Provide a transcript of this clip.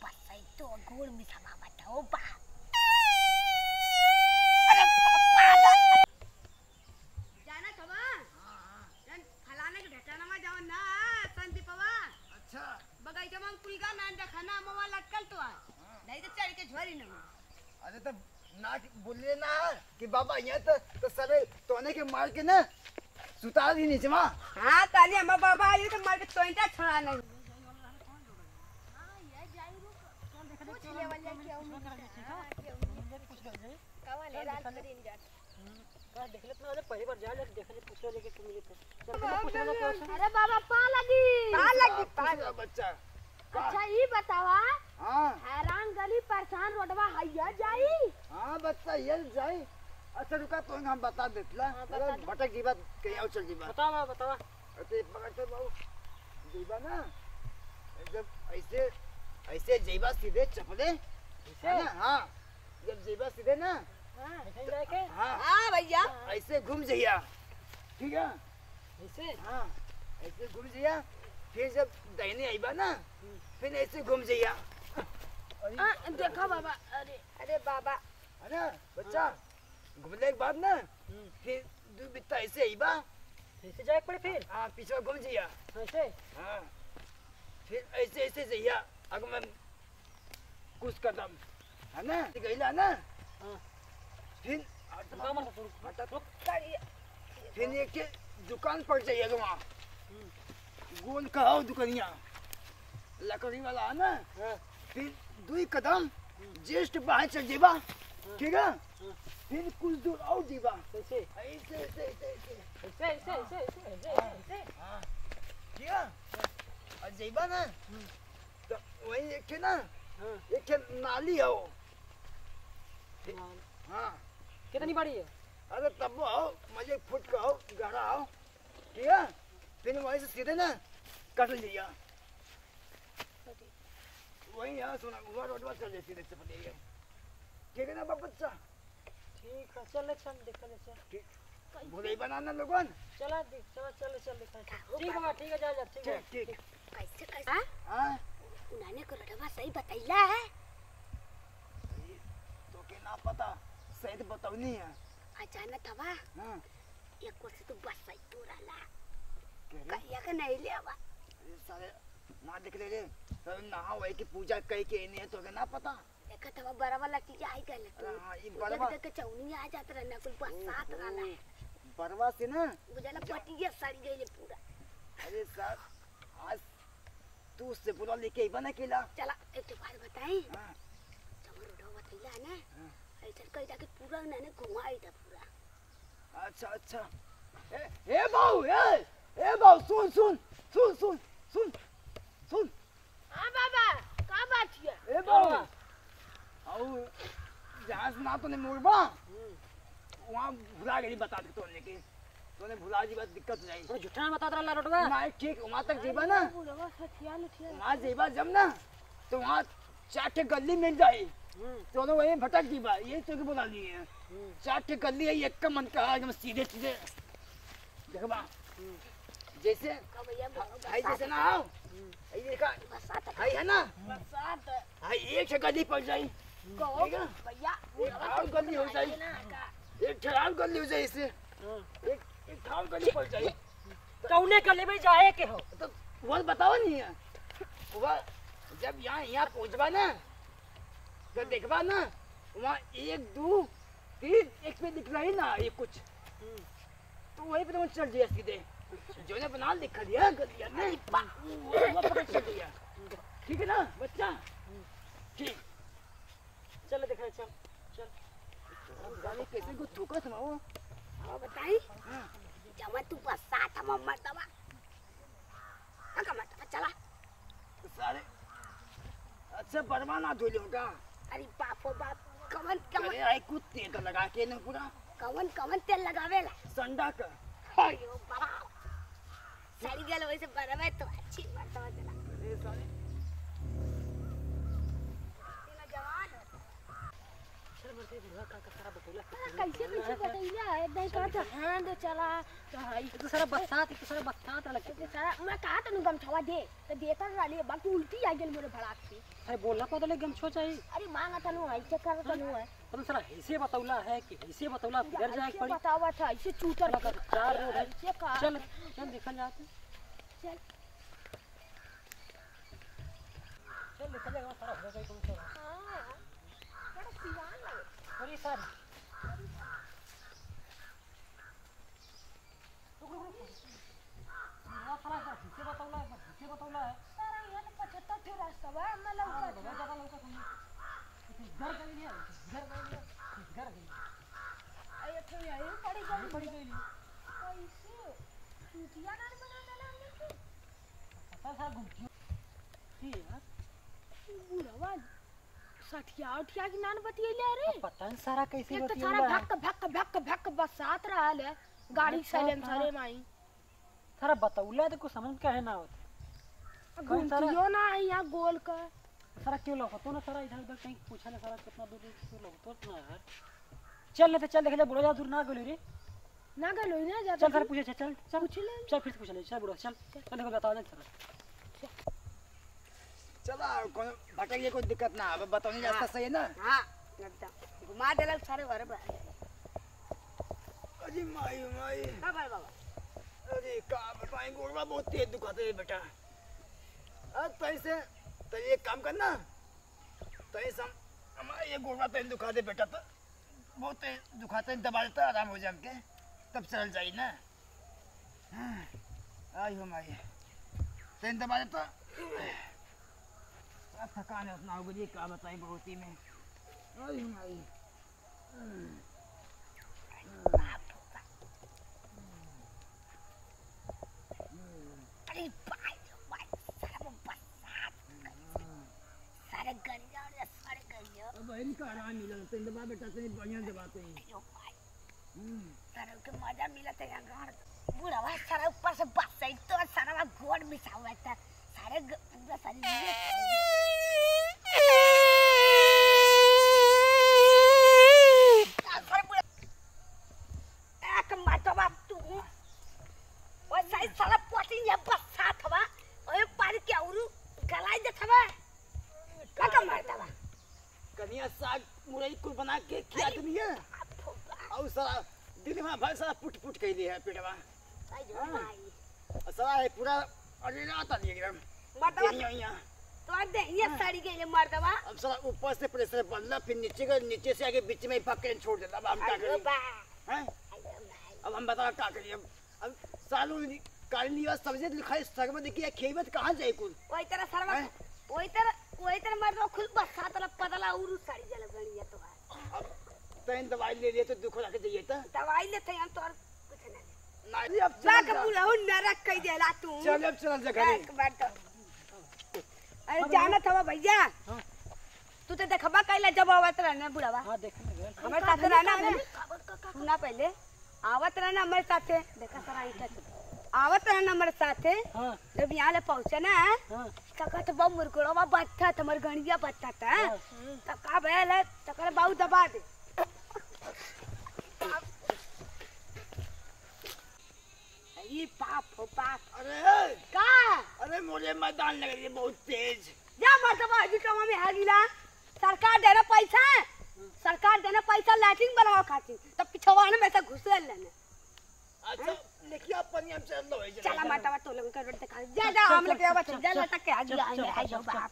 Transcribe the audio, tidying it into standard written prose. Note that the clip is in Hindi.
बस तो गोड़ में समा बताओ बा जाना थवा जन फलाने के ढकाना में जाओ ना संदीपवा। अच्छा बगैचा में कुलगा नान देखना मवा लटकल तो आ नहीं तो चढ़ के झोरी न। अरे तो ना बोले ना कि बाबा यहाँ तो सरे तोने के मार के ना सुतार दी नीचे माँ। हाँ ताली हम बाबा आयु तो मार के तोइटा छोड़ा नहीं। पहली बार जा देखने पूछ लेके तुम मिले थे। अरे बाबा पा लगी बच्चा अच्छा ये बतावा हाँ हैरान गली परेशान रोडवा हैया जाई। हाँ बच्चा ये जाए। अच्छा रुका तो हम बता देतला भटक जीवा कहीं और चल जीवा बतावा अरे पकड़ते बाबू जीवा ना जब ऐसे ऐसे जीवा सीधे चपले है ना। हाँ जब जीवा सीधे ना हाँ हाँ भैया ऐसे घूम जाइया ठीक है ऐसे हाँ ऐसे घूम जाइया फिर जब दाहिने आईबा ना फिर ऐसे घूम जाइया। देखा बाबा अरे बाबा है ना बच्चा घूमने के बाद ना फिर दो बित्ता ऐसे आईबा ऐसे जाए पड़े फिर हाँ पीछे घूम जाइया ऐसे हाँ फिर ऐसे ऐसे जाइया अगर मैं कुछ कदम है ना गईला ना फिर फिर एक के दुकान पर जाइएगा वहाँ गोल कहो दुकानिया लकड़ी वाला है ना। फिर दो कदम जस्ट बाहर चल जेबा ठीक है फिर कुछ दूर और जीबा ऐसे ऐसे ऐसे ऐसे ऐसे ऐसे ऐसे ऐसे ऐसे हाँ ठीक है और जेबा ना तो वही एक ना एक नाली है वो हाँ कितनी बड़ी है? अरे तब आओ मुझे फुट का हो गहरा आओ ठीक है फिर वहीं से सीधे ना कट लिया वही यहाँ सुना हुआ रोड पर चल सीधे से पड़ेगा ठीक है ना बच्चा। ठीक है चल देखा चल ठीक भूले बनाना लोगन चला चल देखा ठीक है जा ठीक है ठीक कैसे कैसे हाँ उन्होंने को रोडवा सही बतैला है तो के ना पता सही तो बताऊनी है अचानक हवा हाँ एक कुछ तो बस सही तो रहला कह रहे कहिया के नहीं ले आवा ये सारे ना दिख रहे सब नहा वही की पूजा कई के नहीं है तो के ना पता देखा था बड़ा वाला चीज आई गल हाँ ये तो बरवा देख के चौनी आ जात रहना कुल बरसात रहला है बरवा से ना बुझला पटिया सड़ी गई पूरा। अरे सर आज तू उससे पूरा लेके आई बना केला चला एक बात बताई हाँ जब रोडवा बतैला ना ऐसा कई जाके पूरा उन्होंने घुमाई था पूरा। अच्छा अच्छा ए बाऊ ए बाऊ सुन सुन सुन सुन सुन सुन हाँ बाबा का बात है ए बाऊ आओ जहाँ से ना तो नहीं मुड़बा वहाँ भुला गई बता दे तोने के तोने भुला जी बात दिक्कत हो जाएगी थोड़ा झूठा ना बता रहा रोडवा ना ठीक वहाँ तक जेबा ना वहाँ जेबा जब ना तो वहाँ 4 ठे गली मिल जाए दोनों वही भटक जीबा ये तो बोला नहीं है 4 ठे गली है एक का मन कहा एकदम सीधे सीधे देखबा जैसे भाई जैसे ना आओ ये देखा भाई है ना बरसात भाई एक से गली पड़ जाए कहो ठीक है भैया एक ठाव गली हो जाए एक ठराव गली हो जाए इससे एक ठाव गली पड़ जाए कौने गले में जाए के हो तो वो बताओ नहीं है वो जब यहाँ पहुँचबा ना तो देखबा ना वहाँ 1 2 3 एक पे दिख रहा है ना ये कुछ तो वही पे तुम चल जाए सीधे जो ने बना लिखा दिया गलिया नहीं वो पकड़ चल दिया ठीक है ना बच्चा ठीक चल देखा चल गाड़ी कैसे को ठोका था वो और बताई जब तू बरसात हम मरतबा का मरतबा चला सारे अच्छा बर्मा धो लूँगा अरे बापो बाप कवन अरे आई कुछ तेल का लगा के ना पूरा कवन तेल लगावेला संडा का अयो बाप सड़ी गल वैसे बरवे तो अच्छी मरतबा चला अरे सारे तेरा जवान चल सारा बटोला कैसे कैसे बतैला एकदम कहता हां दे चला तो हई तो सारा बरसात लगे तो सारा मैं कहा तनु गमछवा दे तो देकर वाली बाकी उल्टी आ गेल मोरे भड़ाक से। अरे बोलना को तो गमछो चाहिए। अरे मांगा तनु हई से कर तनु है तुम सारा ऐसे बतौला है कि ऐसे बतौला किधर जाए पड़ी बतावा था ऐसे चूतर का चार रोड है। ऐसे का चल चल देखल जाते चल चल निकल जाएगा सारा हो जाएगा तुम तो। हां बड़ा सिवान लगे अरे सारी सारा बतौला है सारा ये तो 75 ठो रास्ता बा मैं लौका जगह लौका घर गई है घर गई अरे तो यही पड़ी बड़ी गई कैसे चूतिया ना बना देला हमने के पता सारा घूमती की यार बुढ़वा सठिया उठिया की नान बतियले रे पता नहीं सारा कैसे एक तो बतियला सारा है। भक भक भक भक बसात रहल है गाड़ी साइलेंसरे माई सारा बतौला तो कुछ समझ का है ना होता घूमतियो ना यहाँ गोल का सारा क्यों लौका तो ना सारा इधर उधर कहीं पूछा ना सारा कितना दूर क्यों लौका तो ना यार चल नहीं तो चल देखे जा बुढ़ा जा दूर ना गोली रे ना गलो ना चल ज्यादा सारा पूछे चल चल पूछ ले चल फिर से पूछ ले चल बुढ़ा चल चल देखो बताओ ना सारा चला कौन भटक कोई दिक्कत ना अब बताओ रास्ता सही है ना। हां एकदम घुमा देला सारे घर पे। अरे माई का भाई बाबा अरे का बताएं गोड़वा बहुत तेज दुखाते है बेटा। अब तैसे तो एक काम करना तैसे हमारा ये गोड़वा तेज दुखा दे बेटा तो बहुत तेज दुखाते हैं दबा देता आराम हो जाए के तब चल जाए ना। आई हो माई तेज दबा देता थकान है उतना होगी क्या बताएं बहुत ही में। आई हो माई अरे भाई सारा बसात सारे गंजा और सारे गंजा अब इनका आराम मिला तेज दबा बेटा तेज बढ़िया दबाते हैं। अयो भाई सारा के मजा मिला था यहाँ घर बुढ़वा सारा ऊपर से बस सही तो सारा गोड़ बिछा हुआ था सारे पूरा शरीर एक मातवा तू और सही साला पोटी ये बस साथ हवा और पार के औरु गलाई दे थवा का मारता बा कनिया साग मुरई को बना के खिला दूनी है और सारा दिल में भाई सारा पुट पुट कैली है पेटवा सारा है पूरा अरे रात नहीं एकदम मर्दवा यहाँ तो दे ये साड़ी के मर्दवा अब सारा ऊपर से प्रेशर बनला फिर नीचे से आगे बीच में ही पकड़ छोड़ देता। अब हम क्या अरे करें बा हैं? अब हम बता क्या करिए अब सालू काली लिवा सब्जी लिखाई सगम देखिए खेबत कहाँ जाए कुल वही तरह सरवा हैं? वही तरह मर्दवा खुद बसा तरह पतला उरु साड़ी जल गणिया तो है। अब तैन दवाई ले लिए तो दुख लग जाइए तो दवाई लेते हम तो और कुछ ना नहीं अब जा चल के बुलाऊ नरक कह देला तू चल अब चल जगह एक बार तो अरे जाना था भैया तू तो देखबा कैला जब आवत रहना बुढ़ावा हां देख ले हमारे साथ रहना सुना पहले आवत रहना हमारे साथ देखा सारा इधर आवत रहना हमारे साथ हां जब यहाँ ले पहुंचे ना हां तक तो मुरगड़वा बत्ता था हमारे गणिया बत्ता था तब का भैल है तकर बाऊ दबा दे ये पाप हो पाप अरे का अरे मुझे मैदान लग रही है बहुत तेज। जा मर्दबा जुटवा में हागिला सरकार देना पैसा सरकार देना पैसा लैट्रिन बनाओ खातिर तब पिछवाने में से घुसेल लेने अच्छा लेकिन आप पनी हम चल लो चला मर्दबा तो लोग कर दिखा जा जा हम लेके आवा जा लटक के हागिला आएंगे आई जाओ बाप